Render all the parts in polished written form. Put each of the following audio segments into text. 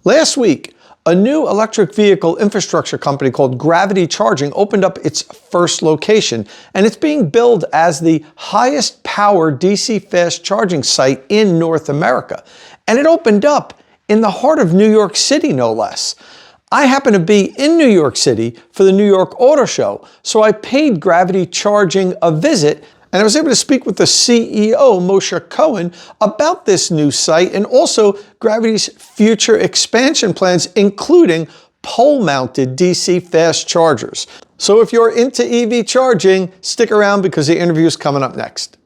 Last week, a new electric vehicle infrastructure company called Gravity Charging opened up its first location, and it's being billed as the highest power DC fast charging site in North America. And it opened up in the heart of New York City, no less. I happen to be in New York City for the New York Auto Show, so I paid Gravity Charging a visit, and I was able to speak with the CEO, Moshe Cohen, about this new site and also Gravity's future expansion plans, including pole-mounted DC fast chargers. So if you're into EV charging, stick around because the interview is coming up next.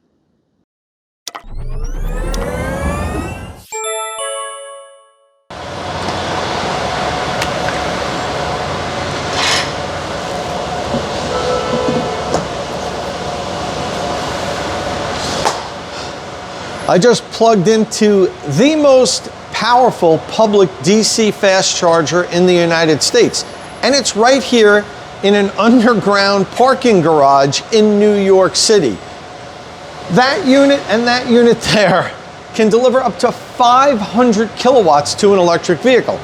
I just plugged into the most powerful public DC fast charger in the United States. And it's right here in an underground parking garage in New York City. That unit and that unit there can deliver up to 500 kilowatts to an electric vehicle.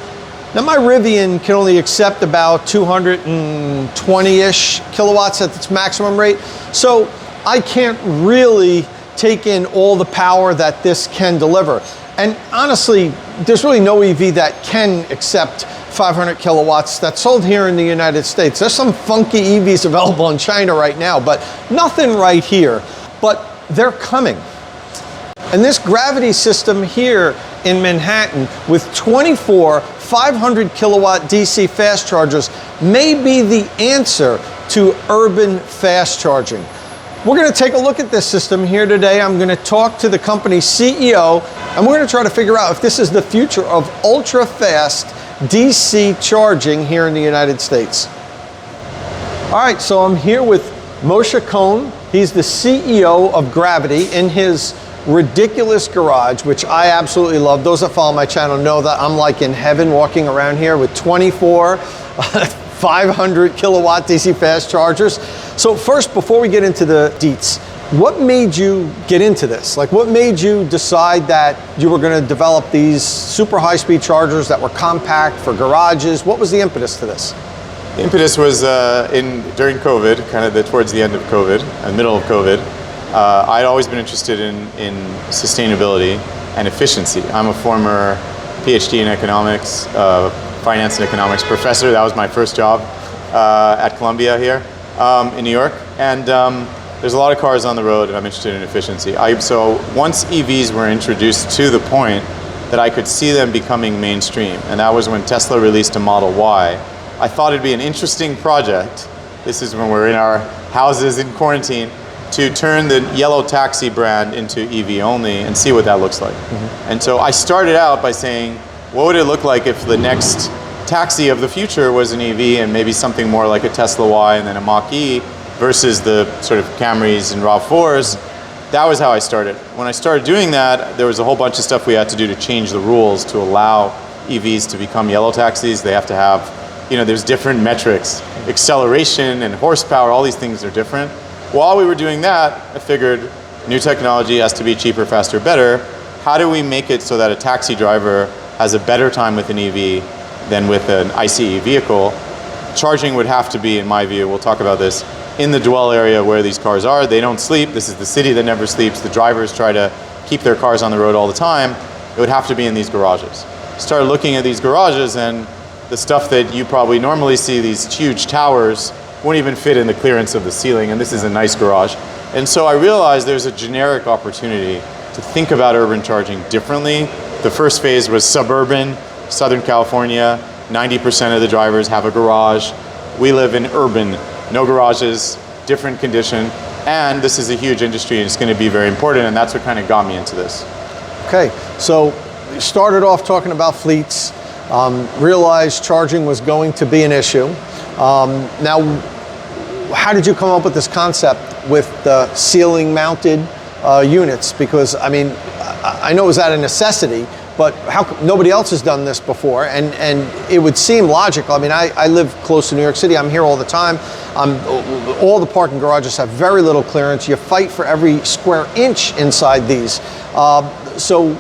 Now my Rivian can only accept about 220-ish kilowatts at its maximum rate. So I can't really take in all the power that this can deliver. And honestly, there's really no EV that can accept 500 kilowatts that's sold here in the United States. There's some funky EVs available in China right now, but nothing right here. But they're coming. And this Gravity system here in Manhattan with 24 500 kilowatt DC fast chargers may be the answer to urban fast charging. We're going to take a look at this system here today. I'm going to talk to the company's CEO, and we're going to try to figure out if this is the future of ultra-fast DC charging here in the United States. All right, so I'm here with Moshe Cohen. He's the CEO of Gravity in his ridiculous garage, which I absolutely love. Those that follow my channel know that I'm like in heaven walking around here with 24 500 kilowatt DC fast chargers. So first, before we get into the deets, what made you get into this? Like, what made you decide that you were going to develop these super high-speed chargers that were compact for garages? What was the impetus to this? The impetus was during COVID, kind of towards the end of COVID, middle of COVID. I'd always been interested in sustainability and efficiency. I'm a former PhD in economics, finance and economics professor. That was my first job at Columbia here in New York. And there's a lot of cars on the road, and I'm interested in efficiency. So once EVs were introduced to the point that I could see them becoming mainstream, and that was when Tesla released a Model Y, I thought it'd be an interesting project. This is when we're in our houses in quarantine, to turn the yellow taxi brand into EV only and see what that looks like. Mm-hmm. And so I started out by saying, what would it look like if the next taxi of the future was an EV and maybe something more like a Tesla Y and then a Mach-E versus the sort of Camrys and RAV4s? That was how I started. When I started doing that, there was a whole bunch of stuff we had to do to change the rules to allow EVs to become yellow taxis. They have to have, there's different metrics, acceleration and horsepower, all these things are different. While we were doing that, I figured new technology has to be cheaper, faster, better. How do we make it so that a taxi driver has a better time with an EV than with an ICE vehicle? Charging would have to be, in my view, we'll talk about this, in the dwell area where these cars are. They don't sleep. This is the city that never sleeps. The drivers try to keep their cars on the road all the time. It would have to be in these garages. Started looking at these garages, and the stuff that you probably normally see, these huge towers, won't even fit in the clearance of the ceiling, and this is a nice garage. And so I realized there's a generic opportunity to think about urban charging differently. The first phase was suburban, Southern California. 90% of the drivers have a garage. We live in urban, no garages, different condition. And this is a huge industry and it's going to be very important, and that's what kind of got me into this. Okay, so you started off talking about fleets, realized charging was going to be an issue. Now, how did you come up with this concept with the ceiling mounted units? Because I know it was out of necessity, but nobody else has done this before, and it would seem logical. I live close to New York City. I'm here all the time. All the parking garages have very little clearance. You fight for every square inch inside these. So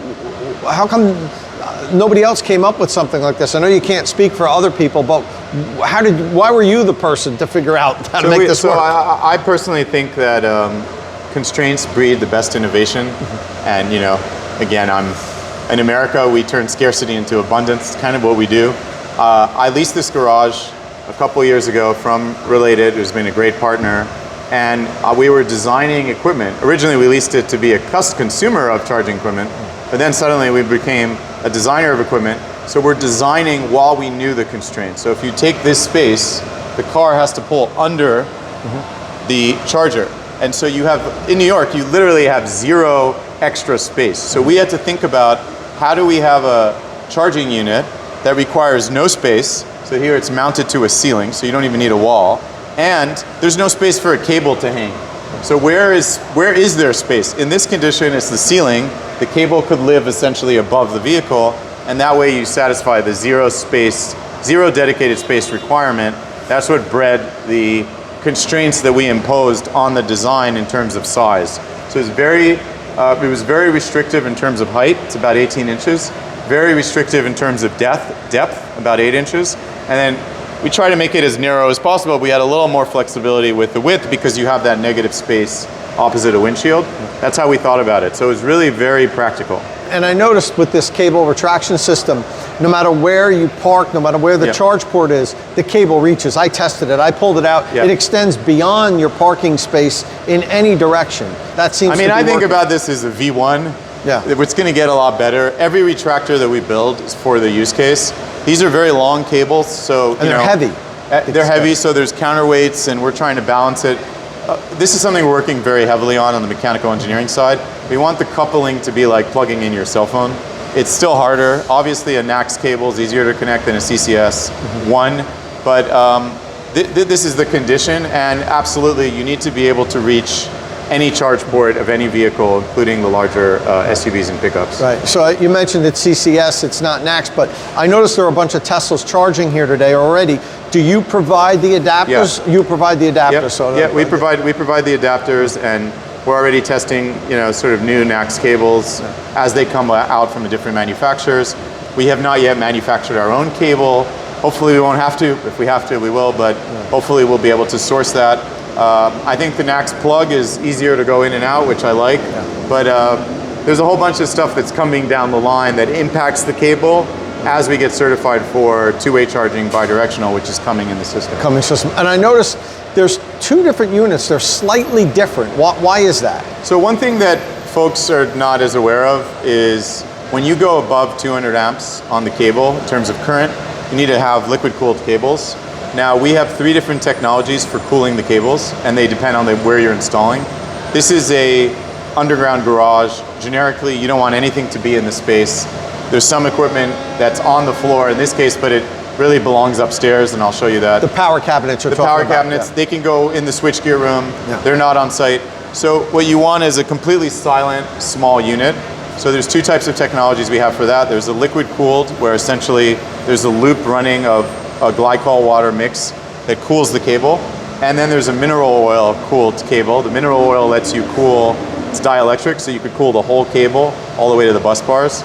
how come nobody else came up with something like this? I know you can't speak for other people, but why were you the person to figure out how to make this work? I personally think that constraints breed the best innovation. And, you know, again, in America, we turn scarcity into abundance. It's kind of what we do. I leased this garage a couple years ago from Related, who's been a great partner. And we were designing equipment. Originally, we leased it to be a consumer of charging equipment, but then suddenly we became a designer of equipment. So we're designing while we knew the constraints. So if you take this space, the car has to pull under the charger. And so you have, in New York, you literally have zero extra space. So we had to think about how do we have a charging unit that requires no space. So here it's mounted to a ceiling, so you don't even need a wall. And there's no space for a cable to hang. So where is there space? In this condition, it's the ceiling. The cable could live essentially above the vehicle, and that way you satisfy the zero dedicated space requirement. That's what bred the constraints that we imposed on the design in terms of size. So it was very restrictive in terms of height. It's about 18 inches. Very restrictive in terms of depth, about 8 inches. And then we try to make it as narrow as possible. We had a little more flexibility with the width because you have that negative space opposite a windshield. That's how we thought about it. So it was really very practical. And I noticed with this cable retraction system, no matter where you park, no matter where the charge port is, the cable reaches. I tested it, I pulled it out. It extends beyond your parking space in any direction. That seems to be I think working. about this as a V1. Yeah. It's going to get a lot better. Every retractor that we build is for the use case. These are very long cables, so and they're heavy. They're heavy, so there's counterweights, and we're trying to balance it. This is something we're working very heavily on the mechanical engineering side. We want the coupling to be like plugging in your cell phone. It's still harder. Obviously, a NACS cable is easier to connect than a CCS one, but this is the condition, and absolutely, you need to be able to reach any charge port of any vehicle, including the larger SUVs and pickups. Right, so you mentioned it's CCS, it's not NACS, but I noticed there are a bunch of Teslas charging here today already. Do you provide the adapters? Yeah. You provide the adapters. Yep. So yeah, we provide the adapters, and we're already testing, sort of new NACS cables as they come out from the different manufacturers. We have not yet manufactured our own cable. Hopefully we won't have to. If we have to, we will, but hopefully we'll be able to source that. I think the NACS plug is easier to go in and out, which I like, but there's a whole bunch of stuff that's coming down the line that impacts the cable as we get certified for two-way charging bi-directional, which is coming in the system. And I noticed there's two different units. They're slightly different. Why is that? So one thing that folks are not as aware of is when you go above 200 amps on the cable in terms of current, you need to have liquid-cooled cables. Now, we have 3 different technologies for cooling the cables, and they depend on where you're installing. This is a underground garage. Generically, you don't want anything to be in the space. There's some equipment that's on the floor in this case, but it really belongs upstairs, and I'll show you that. The power cabinets you're talking about. The power cabinets, they can go in the switchgear room. Yeah. They're not on site. So what you want is a completely silent, small unit. So there's 2 types of technologies we have for that. There's a liquid cooled, where essentially there's a loop running of a glycol water mix that cools the cable. And then there's a mineral oil cooled cable. The mineral oil lets you cool, it's dielectric, so you could cool the whole cable all the way to the bus bars.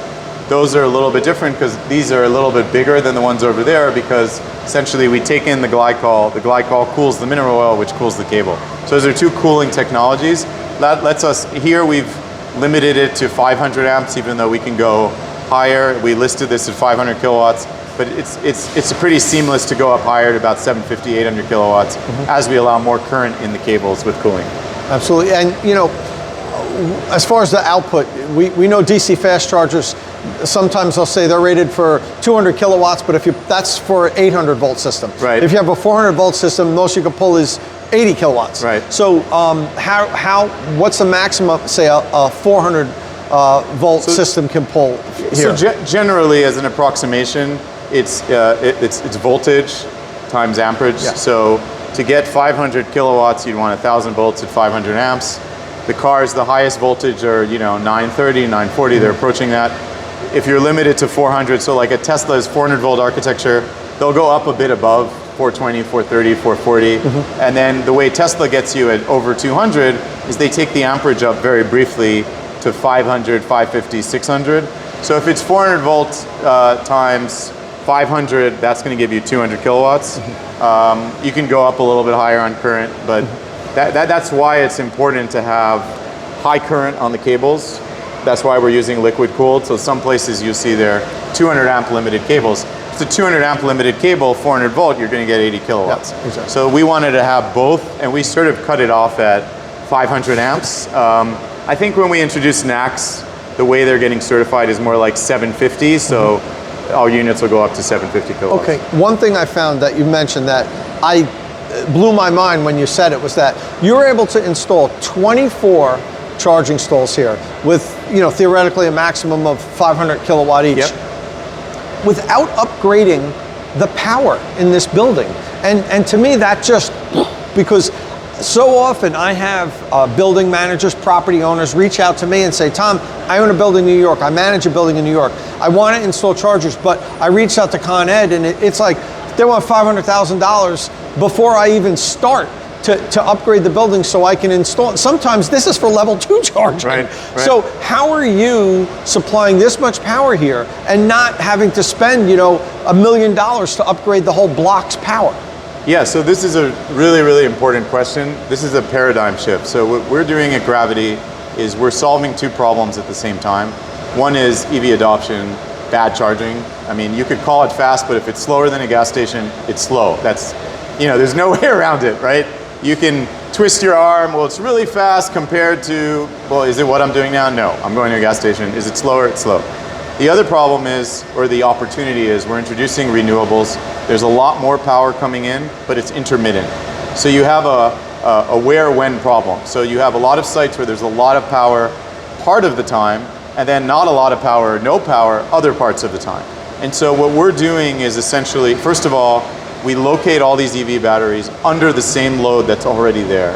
Those are a little bit different because these are a little bit bigger than the ones over there, because essentially we take in the glycol cools the mineral oil, which cools the cable. So those are 2 cooling technologies. That lets us, here we've limited it to 500 amps, even though we can go higher. We listed this at 500 kilowatts. But it's pretty seamless to go up higher to about 750, 800 kilowatts as we allow more current in the cables with cooling. Absolutely, and as far as the output, we know DC fast chargers, sometimes they'll say they're rated for 200 kilowatts, but that's for an 800 volt system. Right. If you have a 400 volt system, most you can pull is 80 kilowatts. Right. So what's the maximum, say a 400 volt system can pull here? So generally, as an approximation, it's voltage times amperage. Yeah. So to get 500 kilowatts, you'd want 1,000 volts at 500 amps. The cars, the highest voltage are 930, 940. They're approaching that. If you're limited to 400, so like a Tesla's 400 volt architecture, they'll go up a bit above 420, 430, 440. And then the way Tesla gets you at over 200 is they take the amperage up very briefly to 500, 550, 600. So if it's 400 volts times 500, that's going to give you 200 kilowatts. You can go up a little bit higher on current, but that's why it's important to have high current on the cables. That's why we're using liquid cooled. So some places you see there 200 amp limited cables. If it's a 200 amp limited cable, 400 volt, you're going to get 80 kilowatts. Yep, exactly. So we wanted to have both, and we sort of cut it off at 500 amps. I think when we introduced NACS, the way they're getting certified is more like 750. So our units will go up to 750 kilowatts. Okay, one thing I found that you mentioned that blew my mind when you said it was that you're able to install 24 charging stalls here with, theoretically a maximum of 500 kilowatt each. Yep. Without upgrading the power in this building. And to me that just, because so often I have building managers, property owners reach out to me and say, Tom, I own a building in New York, I manage a building in New York, I want to install chargers, but I reached out to Con Ed and it's like they want $500,000 before I even start to upgrade the building so I can install it. Sometimes this is for level 2 charging. Right. So how are you supplying this much power here and not having to spend, $1 million to upgrade the whole block's power? Yeah, so this is a really, really important question. This is a paradigm shift. So what we're doing at Gravity is we're solving two problems at the same time. One is EV adoption, bad charging. I mean, you could call it fast, but if it's slower than a gas station, it's slow. That's, there's no way around it, right? You can twist your arm, well, it's really fast compared to, well, is it what I'm doing now? No, I'm going to a gas station. Is it slower? It's slow. The other problem is, or the opportunity is, we're introducing renewables. There's a lot more power coming in, but it's intermittent. So you have a where-when problem. So you have a lot of sites where there's a lot of power part of the time, and then not a lot of power, no power, other parts of the time. And so what we're doing is essentially, first of all, we locate all these EV batteries under the same load that's already there.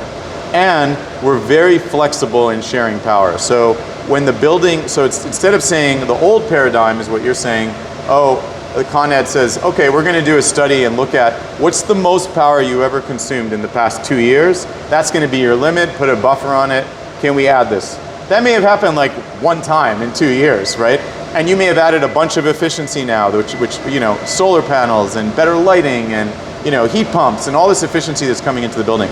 And we're very flexible in sharing power. So when the building, so it's, instead of saying the old paradigm is what you're saying, the Con Ed says, okay, we're going to do a study and look at what's the most power you ever consumed in the past 2 years. That's going to be your limit, put a buffer on it. Can we add this? That may have happened like one time in 2 years, right? And you may have added a bunch of efficiency now, which solar panels and better lighting and heat pumps and all this efficiency that's coming into the building.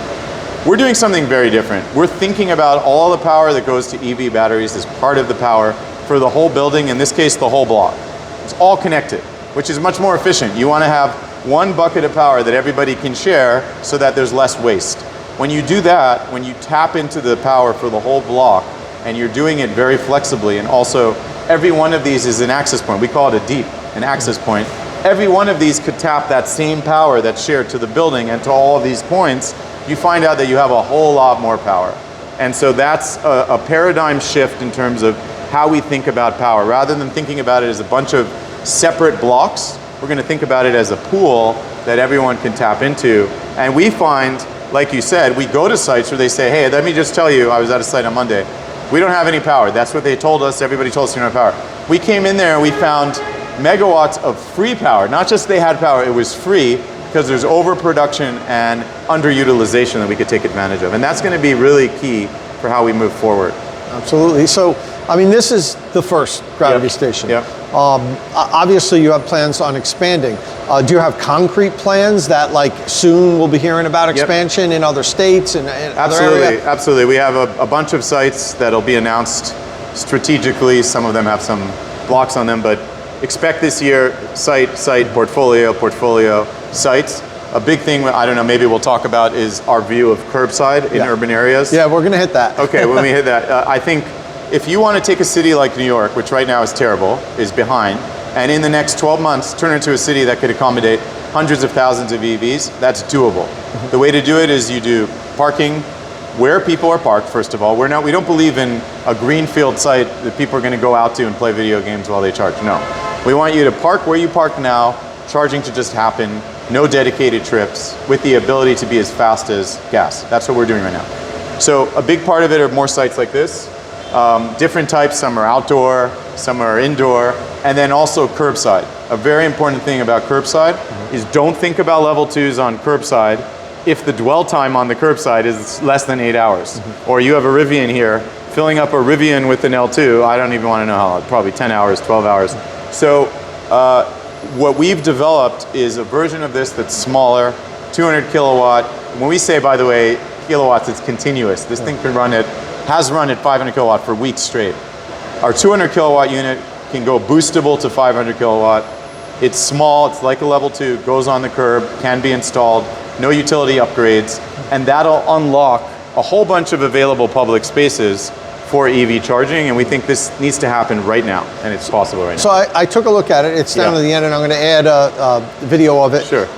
We're doing something very different. We're thinking about all the power that goes to EV batteries as part of the power for the whole building, in this case, the whole block. It's all connected, which is much more efficient. You want to have one bucket of power that everybody can share so that there's less waste. When you do that, when you tap into the power for the whole block, and you're doing it very flexibly, and also every one of these is an access point. We call it a deep, an access point. Every one of these could tap that same power that's shared to the building and to all of these points. You find out that you have a whole lot more power. And so that's a paradigm shift in terms of how we think about power. Rather than thinking about it as a bunch of separate blocks, we're going to think about it as a pool that everyone can tap into. And we find, like you said, we go to sites where they say, hey, let me just tell you, I was at a site on Monday. We don't have any power. That's what they told us. Everybody told us we don't have power. We came in there and we found megawatts of free power. Not just they had power, it was free because there's overproduction and underutilization that we could take advantage of. And that's going to be really key for how we move forward. Absolutely. So, I mean, this is the first Gravity station. Yep. Obviously, you have plans on expanding. Do you have concrete plans that, like, soon we'll be hearing about expansion in other states and other areas? Absolutely. We have a bunch of sites that'll be announced strategically. Some of them have some blocks on them, but expect this year site, portfolio, sites. A big thing, I don't know, maybe we'll talk about is our view of curbside in urban areas. Yeah, we're going to hit that. Okay, when we hit that, I think if you want to take a city like New York, which right now is terrible, is behind, and in the next 12 months turn into a city that could accommodate hundreds of thousands of EVs, that's doable. Mm-hmm. The way to do it is you do parking where people are parked, first of all. We don't believe in a greenfield site that people are going to go out to and play video games while they charge. No. We want you to park where you park now, charging to just happen, no dedicated trips, with the ability to be as fast as gas. That's what we're doing right now. So a big part of it are more sites like this. Different types, some are outdoor, some are indoor, and then also curbside. A very important thing about curbside is don't think about level 2s on curbside if the dwell time on the curbside is less than 8 hours. Or you have a Rivian here, filling up a Rivian with an L2, I don't even want to know how long, probably 10 hours, 12 hours. So what we've developed is a version of this that's smaller, 200 kilowatt. When we say, by the way, kilowatts, it's continuous. This thing has run at 500 kilowatt for weeks straight. Our 200 kilowatt unit can go boostable to 500 kilowatt. It's small, it's like a level 2, goes on the curb, can be installed, no utility upgrades, and that'll unlock a whole bunch of available public spaces for EV charging, and we think this needs to happen right now, and it's possible right now. So I took a look at it. It's down to the end, and I'm going to add a video of it. Sure.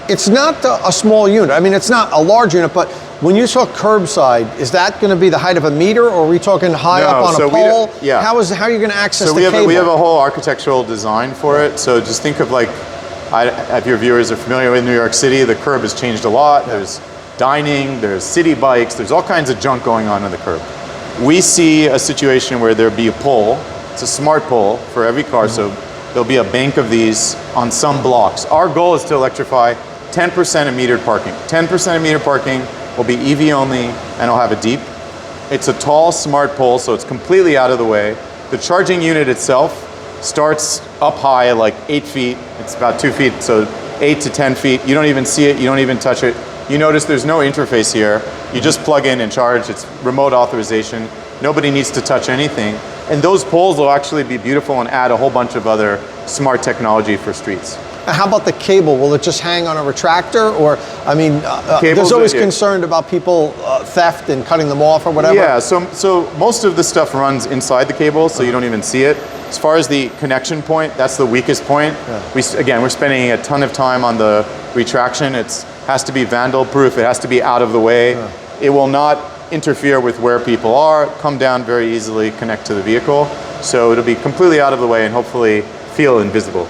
It's not a small unit. I mean, it's not a large unit, but when you talk curbside, is that going to be the height of a meter, or are we talking high up on a pole? How are you going to access the cable? We have a whole architectural design for it. So just think of like, if your viewers are familiar with New York City, the curb has changed a lot. There's dining, there's city bikes, there's all kinds of junk going on the curb. We see a situation where there'll be a pole. It's a smart pole for every car, so there'll be a bank of these on some blocks. Our goal is to electrify 10% of metered parking. 10% of metered parking will be EV only, and it'll have a deep. It's a tall, smart pole, so it's completely out of the way. The charging unit itself starts up high, like 8 feet. It's about 2 feet, so 8 to 10 feet. You don't even see it, you don't even touch it. You notice there's no interface here. You just plug in and charge. It's remote authorization. Nobody needs to touch anything. And those poles will actually be beautiful and add a whole bunch of other smart technology for streets. How about the cable? Will it just hang on a retractor? Or, I mean, there's always concern about people theft and cutting them off or whatever. Yeah, so most of the stuff runs inside the cable, so you don't even see it. As far as the connection point, that's the weakest point. Yeah. We're spending a ton of time on the retraction. It has to be vandal proof. It has to be out of the way. Yeah. It will not interfere with where people are, come down very easily, connect to the vehicle. So it'll be completely out of the way and hopefully feel invisible.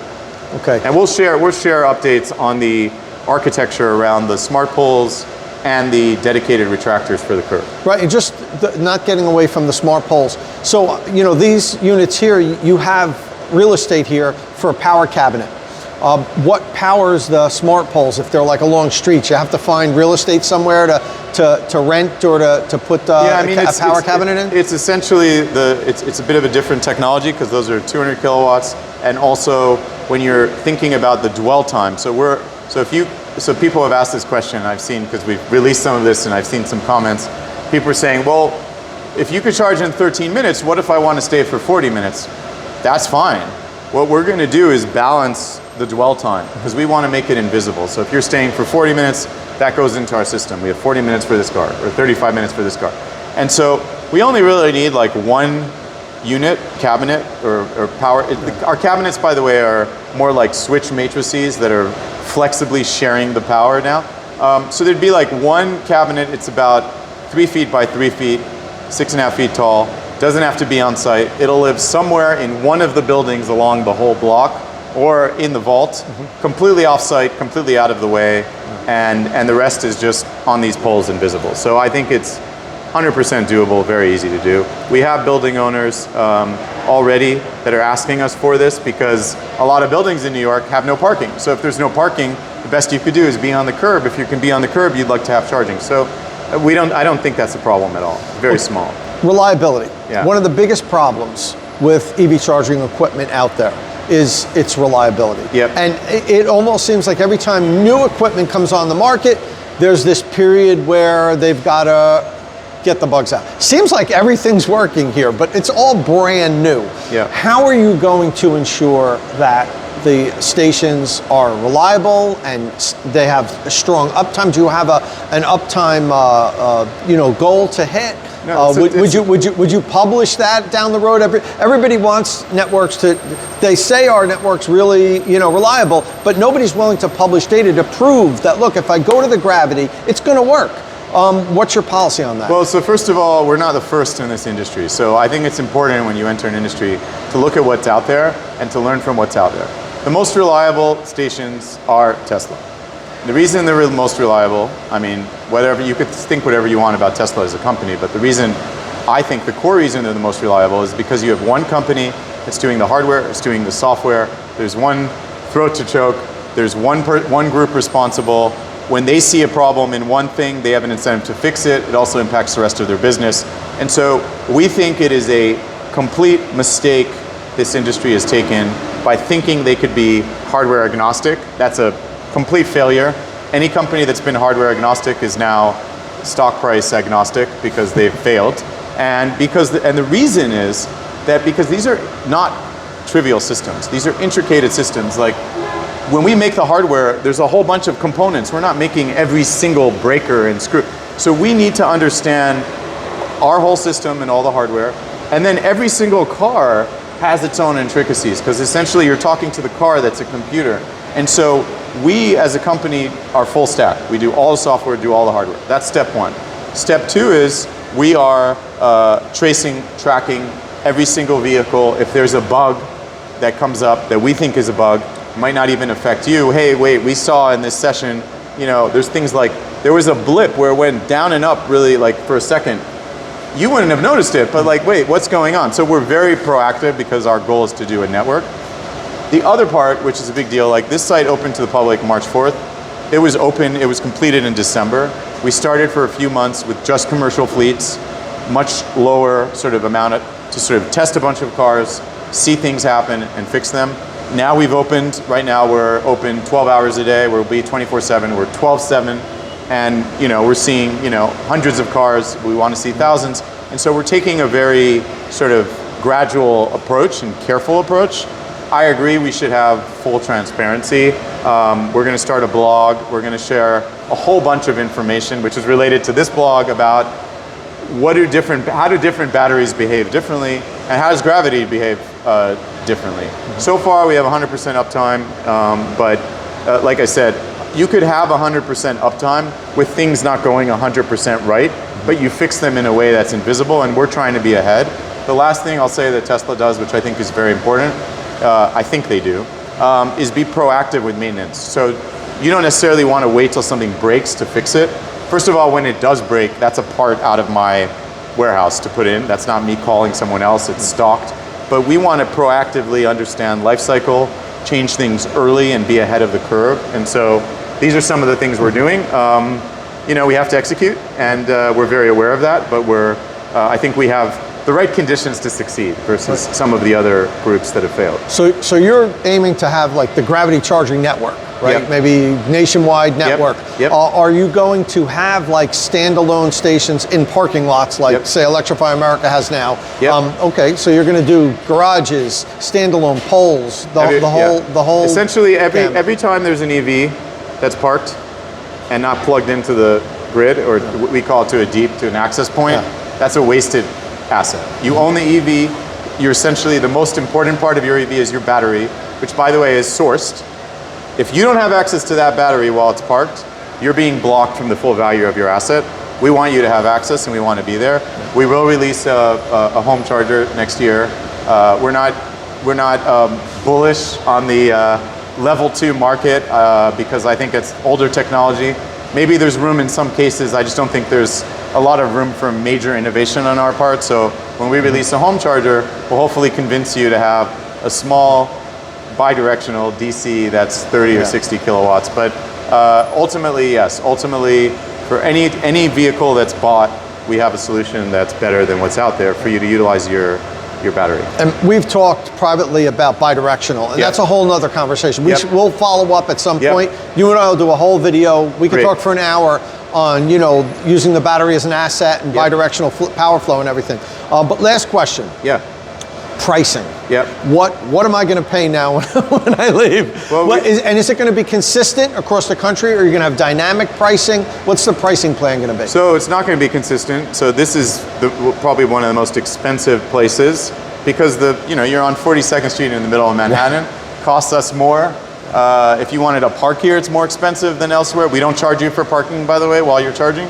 Okay. And we'll share updates on the architecture around the smart poles and the dedicated retractors for the curb. Right, and just not getting away from the smart poles. So, you know, these units here, you have real estate here for a power cabinet. What powers the smart poles if they're like along streets? You have to find real estate somewhere to rent or to put a power cabinet in? It's essentially it's a bit of a different technology because those are 200 kilowatts, and also when you're thinking about the dwell time. So people have asked this question, I've seen, because we've released some of this and I've seen some comments. People are saying, well, if you could charge in 13 minutes, what if I want to stay for 40 minutes? That's fine. What we're going to do is balance the dwell time because we want to make it invisible. So if you're staying for 40 minutes, that goes into our system. We have 40 minutes for this car or 35 minutes for this car. And so we only really need like one unit, cabinet or power. Our cabinets, by the way, are more like switch matrices that are flexibly sharing the power now. So there'd be like one cabinet, it's about 3 feet by 3 feet, 6.5 feet tall. Doesn't have to be on site. It'll live somewhere in one of the buildings along the whole block or in the vault, completely off-site, completely out of the way, and the rest is just on these poles invisible. So I think it's 100% doable, very easy to do. We have building owners already that are asking us for this because a lot of buildings in New York have no parking. So if there's no parking, the best you could do is be on the curb. If you can be on the curb, you'd like to have charging. So I don't think that's a problem at all. Very small. Reliability. Yeah. One of the biggest problems with EV charging equipment out there is its reliability. Yep. And it almost seems like every time new equipment comes on the market, there's this period where they've got to get the bugs out. Seems like everything's working here, but it's all brand new. Yeah. How are you going to ensure that the stations are reliable and they have a strong uptime? Do you have an uptime goal to hit? No, would you publish that down the road? Everybody wants networks they say our network's really reliable, but nobody's willing to publish data to prove that, look, if I go to the gravity, it's going to work. What's your policy on that? Well, so first of all, we're not the first in this industry. So I think it's important when you enter an industry to look at what's out there and to learn from what's out there. The most reliable stations are Tesla. The reason they're the most reliable, I mean, you could think whatever you want about Tesla as a company, but the reason, I think the core reason they're the most reliable is because you have one company that's doing the hardware, it's doing the software, there's one throat to choke, there's one group responsible. When they see a problem in one thing, they have an incentive to fix it. It also impacts the rest of their business. And so we think it is a complete mistake this industry has taken by thinking they could be hardware agnostic. That's a complete failure. Any company that's been hardware agnostic is now stock price agnostic because they've failed. And the reason is that because these are not trivial systems. These are intricate systems. Like when we make the hardware, there's a whole bunch of components. We're not making every single breaker and screw. So we need to understand our whole system and all the hardware. And then every single car has its own intricacies because essentially you're talking to the car that's a computer. And so we as a company are full stack. We do all the software, do all the hardware. That's step one. Step two is we are tracking every single vehicle. If there's a bug that comes up that we think is a bug, might not even affect you. Hey, wait, we saw in this session, there's things like, there was a blip where it went down and up really like for a second. You wouldn't have noticed it, but like, wait, what's going on? So we're very proactive because our goal is to do a network. The other part, which is a big deal, like this site opened to the public March 4th. It was open, it was completed in December. We started for a few months with just commercial fleets, much lower sort of amount to sort of test a bunch of cars, see things happen and fix them. Now we've opened, right now we're open 12 hours a day, we'll be 24/7, we're 12/7, and we're seeing hundreds of cars, we want to see thousands. And so we're taking a very sort of gradual approach and careful approach. I agree we should have full transparency. We're going to start a blog. We're going to share a whole bunch of information, which is related to this blog about how do different batteries behave differently, and how does gravity behave differently. So far, we have 100% uptime, but like I said, you could have 100% uptime with things not going 100% right, but you fix them in a way that's invisible, and we're trying to be ahead. The last thing I'll say that Tesla does, which I think is very important, I think they do, is be proactive with maintenance. So you don't necessarily want to wait till something breaks to fix it. First of all, when it does break, that's a part out of my warehouse to put in. That's not me calling someone else, it's stocked. But we want to proactively understand life cycle, change things early and be ahead of the curve. And so these are some of the things we're doing. We have to execute, and we're very aware of that, but I think we have the right conditions to succeed versus some of the other groups that have failed. So you're aiming to have like the gravity charging network, right? Yep. Maybe nationwide network. Yep. Are you going to have like standalone stations in parking lots like say Electrify America has now? Yep. Okay, so you're going to do garages, standalone poles, the whole. Essentially, every time there's an EV that's parked and not plugged into the grid, or we call it to an access point, that's a wasted asset. You own the EV. You're essentially, the most important part of your EV is your battery, which by the way is sourced. If you don't have access to that battery while it's parked, you're being blocked from the full value of your asset. We want you to have access, and we want to be there. We will release a home charger next year. We're not bullish on the level 2 market because I think it's older technology. Maybe there's room in some cases. I just don't think there's a lot of room for major innovation on our part. So when we release a home charger, we'll hopefully convince you to have a small bi-directional DC that's 30 or 60 kilowatts. But ultimately, yes. Ultimately, for any vehicle that's bought, we have a solution that's better than what's out there for you to utilize your battery. And we've talked privately about bi-directional, and that's a whole nother conversation. We'll follow up at some point. You and I will do a whole video. We can talk for an hour on using the battery as an asset and bi-directional power flow and everything. But last question. Pricing. What am I going to pay now when I leave? Well, is it going to be consistent across the country, or are you going to have dynamic pricing? What's the pricing plan going to be? So it's not going to be consistent. So this is probably one of the most expensive places because you're on 42nd Street in the middle of Manhattan. Costs us more. If you wanted to park here, it's more expensive than elsewhere. We don't charge you for parking, by the way, while you're charging.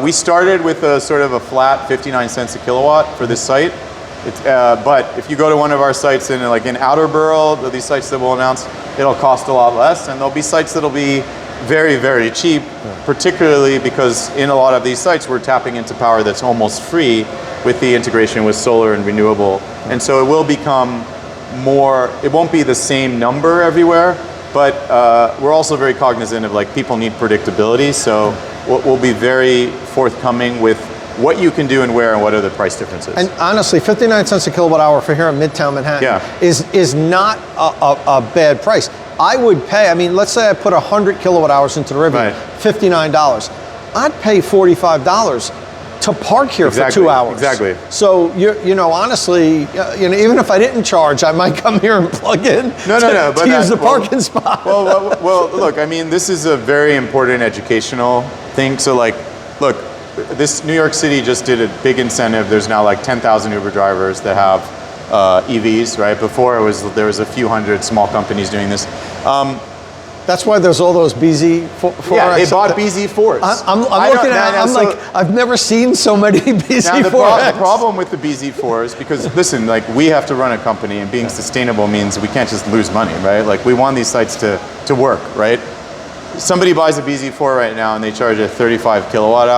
We started with a sort of a flat 59 cents a kilowatt for this site. But if you go to one of our sites in Outer Borough, these sites that we'll announce, it'll cost a lot less, and there'll be sites that'll be very, very cheap, particularly because in a lot of these sites we're tapping into power that's almost free with the integration with solar and renewable. And so it will become more, it won't be the same number everywhere, but we're also very cognizant of people need predictability, so we'll be very forthcoming with what you can do and where and what are the price differences. And honestly, 59 cents a kilowatt hour for here in Midtown Manhattan is not a bad price. I would pay, I mean, let's say I put 100 kilowatt hours into the Rivian, $59. I'd pay $45 to park here for 2 hours. Exactly. So you know, honestly, you know, even if I didn't charge, I might come here and plug in to use the parking spot. Well, look, I mean, this is a very important educational thing. So like, look, this New York City just did a big incentive. There's now like 10,000 Uber drivers that have EVs, right? Before there was a few hundred small companies doing this. That's why there's all those BZ4X. Yeah, they bought BZ4s. I'm looking at it, I'm like, I've never seen so many BZ4X. Now the problem with the BZ4s, because listen, like we have to run a company and being sustainable means we can't just lose money, right? Like we want these sites to work, right? Somebody buys a BZ4 right now and they charge a 35 kilowatts.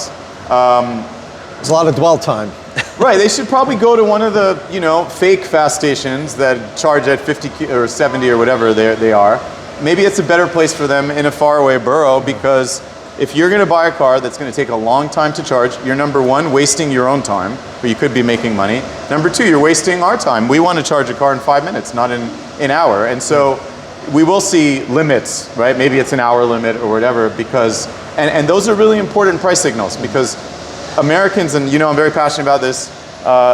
There's a lot of dwell time. Right, they should probably go to one of the, you know, fake fast stations that charge at 50 or 70 or whatever they are. Maybe it's a better place for them in a faraway borough, because if you're going to buy a car that's going to take a long time to charge, you're number one, wasting your own time, but you could be making money. Number two, you're wasting our time. We want to charge a car in 5 minutes, not in an hour. And so we will see limits, right? Maybe it's an hour limit or whatever, because, and those are really important price signals, because Americans, and you know I'm very passionate about this,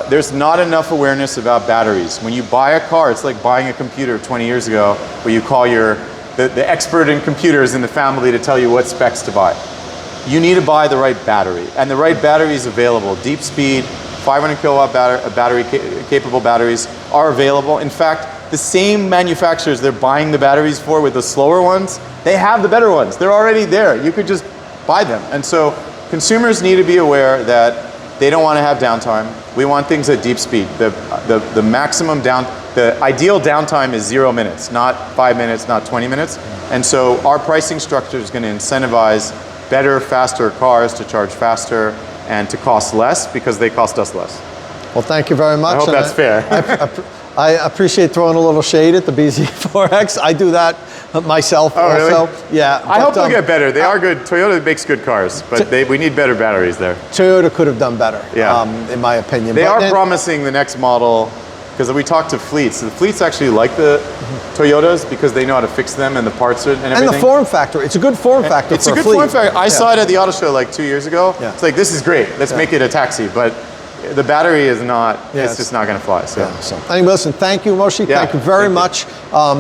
there's not enough awareness about batteries. When you buy a car, it's like buying a computer 20 years ago, where you call the expert in computers in the family to tell you what specs to buy. You need to buy the right battery, and the right battery is available. Deep speed, 500 kilowatt capable batteries are available. In fact, the same manufacturers they're buying the batteries for with the slower ones, they have the better ones. They're already there. You could just buy them. And so consumers need to be aware that they don't want to have downtime. We want things at deep speed. The maximum the ideal downtime is 0 minutes, not 5 minutes, not 20 minutes. And so our pricing structure is going to incentivize better, faster cars to charge faster and to cost less, because they cost us less. Well, thank you very much. I hope that's fair. I appreciate throwing a little shade at the BZ4X. I do that myself also. Really? Yeah. I hope they'll get better. They are good. Toyota makes good cars, but we need better batteries there. Toyota could have done better, in my opinion. They are promising the next model, because we talked to fleets. The fleets actually like the Toyotas because they know how to fix them and the parts and everything. And the form factor. It's a good form factor it's for a fleet. It's a good form factor. I saw it at the auto show like 2 years ago. Yeah. It's like, this is great. Let's make it a taxi. But the battery is not, it's just not going to fly. So. Anyway, listen, thank you, Moshe. Thank you very much.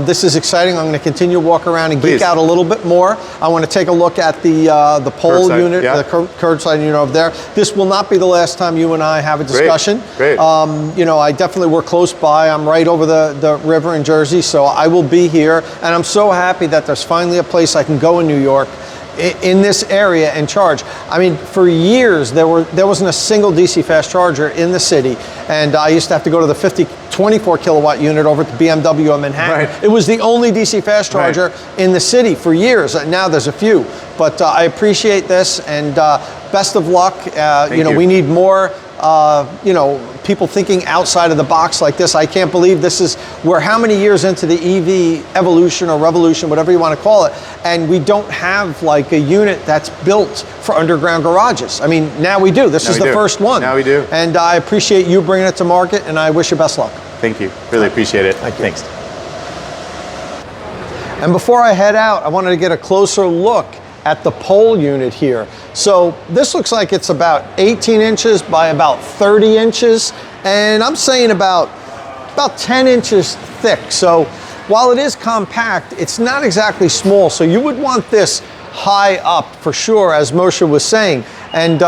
This is exciting. I'm going to continue to walk around and geek out a little bit more. I want to take a look at the pole unit, the curbside unit over there. This will not be the last time you and I have a discussion. Great. You know, I definitely work close by. I'm right over the river in Jersey, so I will be here. And I'm so happy that there's finally a place I can go in New York in this area and charge. I mean, for years there wasn't a single DC fast charger in the city, and I used to have to go to the 24 kilowatt unit over at the BMW in Manhattan. Right. It was the only DC fast charger in the city for years. Now there's a few, but I appreciate this, and best of luck. You know, we need more you know, people thinking outside of the box like this. I can't believe this is, we're how many years into the EV evolution or revolution, whatever you want to call it, and we don't have like a unit that's built for underground garages. I mean, now we do. This is the first one. Now we do. And I appreciate you bringing it to market, and I wish you best luck. Thank you. Really appreciate it. Thank you. Thanks. And before I head out, I wanted to get a closer look at the pole unit here. So this looks like it's about 18 inches by about 30 inches, and I'm saying about 10 inches thick. So while it is compact, it's not exactly small. So you would want this high up for sure, as Moshe was saying. And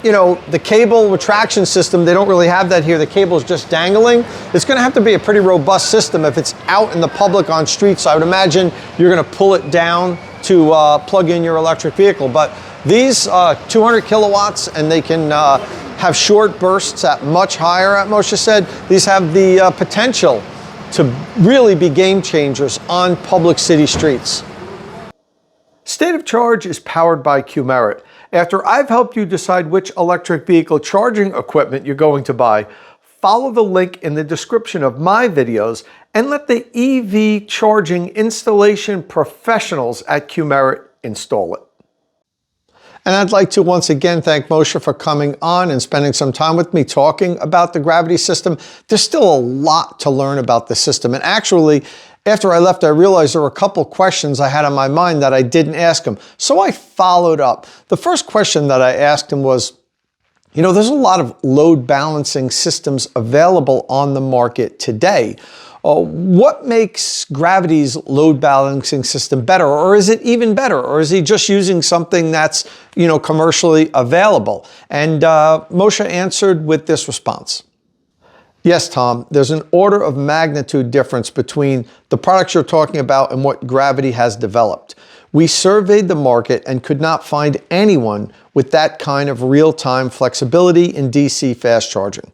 you know, the cable retraction system, they don't really have that here. The cable is just dangling. It's going to have to be a pretty robust system if it's out in the public on streets. I would imagine you're going to pull it down to plug in your electric vehicle. But these 200 kilowatts, and they can have short bursts at much higher, as Moshe said. These have the potential to really be game changers on public city streets. State of Charge is powered by Qmerit. After I've helped you decide which electric vehicle charging equipment you're going to buy, follow the link in the description of my videos and let the EV charging installation professionals at Qmerit install it. And I'd like to once again thank Moshe for coming on and spending some time with me talking about the gravity system. There's still a lot to learn about the system. And actually, after I left, I realized there were a couple questions I had on my mind that I didn't ask him. So I followed up. The first question that I asked him was, you know, there's a lot of load balancing systems available on the market today. What makes Gravity's load balancing system better, or is it even better, or is he just using something that's, you know, commercially available? And Moshe answered with this response. Yes, Tom, there's an order of magnitude difference between the products you're talking about and what Gravity has developed. We surveyed the market and could not find anyone with that kind of real-time flexibility in DC fast charging,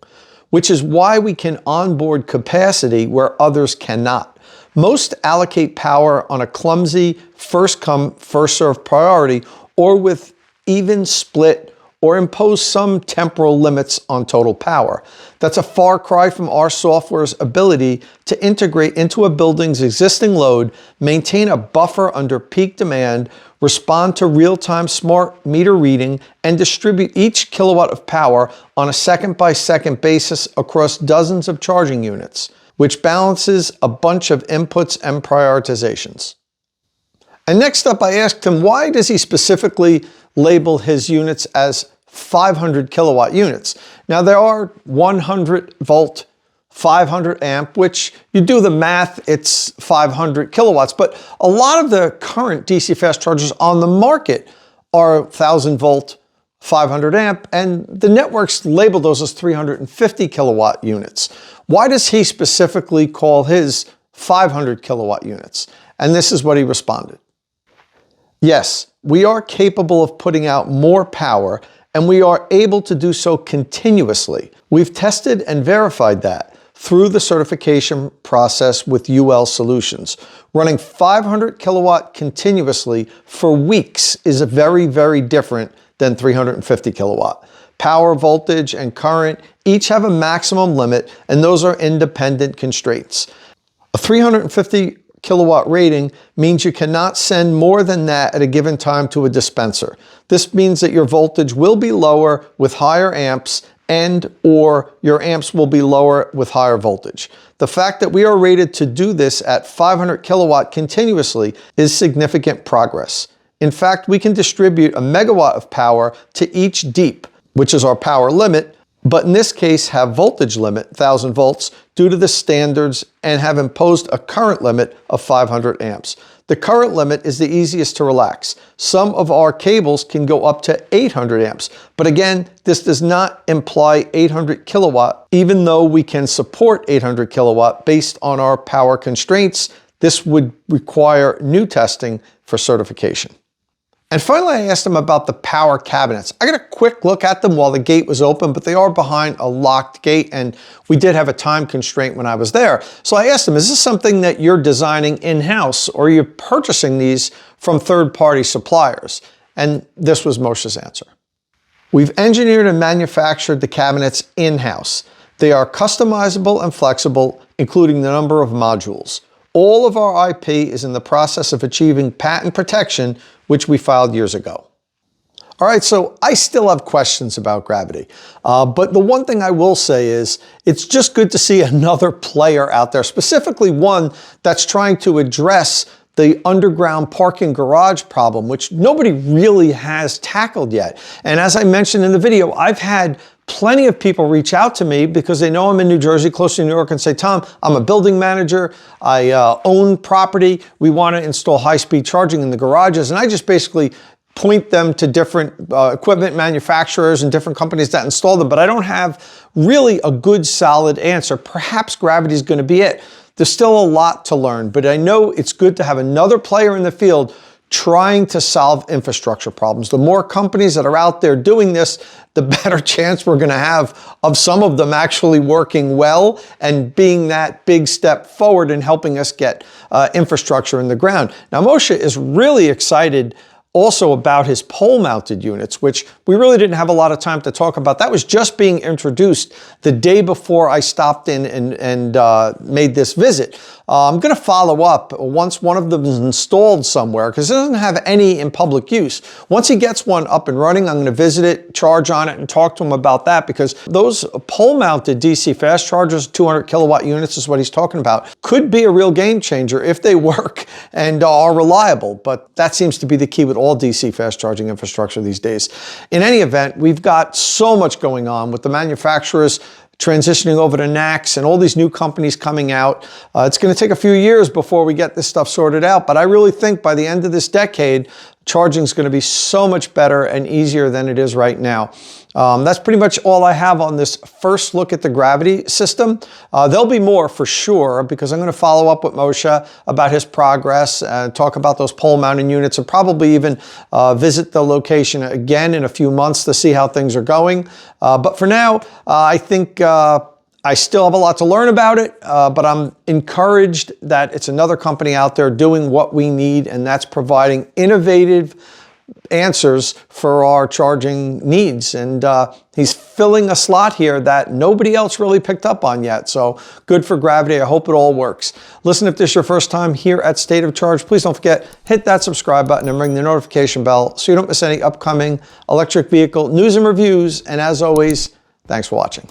which is why we can onboard capacity where others cannot. Most allocate power on a clumsy first-come, first-served priority or with even split or impose some temporal limits on total power. That's a far cry from our software's ability to integrate into a building's existing load, maintain a buffer under peak demand, respond to real-time smart meter reading, and distribute each kilowatt of power on a second-by-second basis across dozens of charging units, which balances a bunch of inputs and prioritizations. And next up, I asked him, why does he specifically label his units as 500 kilowatt units? Now, there are 100 volt, 500 amp, which you do the math, it's 500 kilowatts. But a lot of the current DC fast chargers on the market are 1000 volt, 500 amp, and the networks label those as 350 kilowatt units. Why does he specifically call his 500 kilowatt units? And this is what he responded. Yes, we are capable of putting out more power, and we are able to do so continuously. We've tested and verified that through the certification process with UL Solutions. Running 500 kilowatt continuously for weeks is very, very different than 350 kilowatt. Power, voltage, and current each have a maximum limit, and those are independent constraints. A 350 kilowatt rating means you cannot send more than that at a given time to a dispenser. This means that your voltage will be lower with higher amps and or your amps will be lower with higher voltage. The fact that we are rated to do this at 500 kilowatt continuously is significant progress. In fact, we can distribute a megawatt of power to each deep, which is our power limit, but in this case have voltage limit, 1000 volts, due to the standards, and have imposed a current limit of 500 amps. The current limit is the easiest to relax. Some of our cables can go up to 800 amps, but again, this does not imply 800 kilowatt, even though we can support 800 kilowatt based on our power constraints. This would require new testing for certification. And finally, I asked him about the power cabinets. I got a quick look at them while the gate was open, but they are behind a locked gate, and we did have a time constraint when I was there. So I asked him, is this something that you're designing in-house, or are you purchasing these from third-party suppliers? And this was Moshe's answer. We've engineered and manufactured the cabinets in-house. They are customizable and flexible, including the number of modules. All of our IP is in the process of achieving patent protection, which we filed years ago. All right, so I still have questions about Gravity, but the one thing I will say is it's just good to see another player out there, specifically one that's trying to address the underground parking garage problem, which nobody really has tackled yet. And as I mentioned in the video, I've had plenty of people reach out to me because they know I'm in New Jersey, close to New York, and say, Tom, I'm a building manager, I own property, we want to install high-speed charging in the garages, and I just basically point them to different equipment manufacturers and different companies that install them, but I don't have really a good, solid answer. Perhaps Gravity is going to be it. There's still a lot to learn, but I know it's good to have another player in the field trying to solve infrastructure problems. The more companies that are out there doing this, the better chance we're going to have of some of them actually working well and being that big step forward in helping us get infrastructure in the ground. Now, Moshe is really excited also about his pole-mounted units, which we really didn't have a lot of time to talk about. That was just being introduced the day before I stopped in and made this visit. I'm going to follow up once one of them is installed somewhere, because it doesn't have any in public use. Once he gets one up and running, I'm going to visit it, charge on it, and talk to him about that, because those pole-mounted DC fast chargers, 200 kilowatt units is what he's talking about, could be a real game changer if they work and are reliable. But that seems to be the key with all DC fast charging infrastructure these days. In any event, we've got so much going on with the manufacturers transitioning over to NACS and all these new companies coming out. It's going to take a few years before we get this stuff sorted out, but I really think by the end of this decade, charging is going to be so much better and easier than it is right now. That's pretty much all I have on this first look at the Gravity system. There'll be more for sure, because I'm going to follow up with Moshe about his progress and talk about those pole mounting units, and probably even visit the location again in a few months to see how things are going. But for now, I think I still have a lot to learn about it, but I'm encouraged that it's another company out there doing what we need, and that's providing innovative answers for our charging needs. And he's filling a slot here that nobody else really picked up on yet. So good for Gravity. I hope it all works. Listen, if this is your first time here at State of Charge, please don't forget, hit that subscribe button and ring the notification bell so you don't miss any upcoming electric vehicle news and reviews. And as always, thanks for watching.